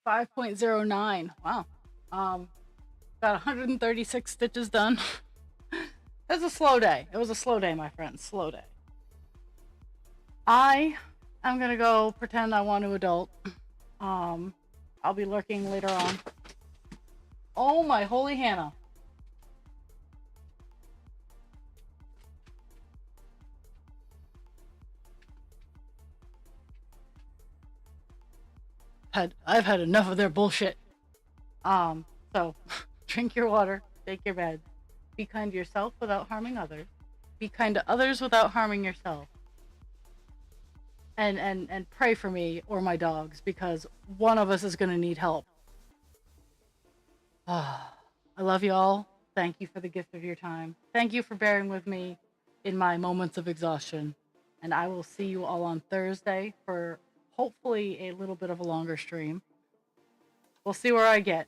[SPEAKER 1] 5.09. Wow. Got 136 stitches done. It was a slow day. It was a slow day, my friends. Slow day. I'm gonna go pretend I want to adult. I'll be lurking later on. Oh my holy Hannah. I've had enough of their bullshit. So drink your water, take your bed, be kind to yourself without harming others, be kind to others without harming yourself. And pray for me or my dogs because one of us is gonna need help. I love you all. Thank you for the gift of your time. Thank you for bearing with me in my moments of exhaustion. And I will see you all on Thursday for hopefully a little bit of a longer stream. We'll see where I get.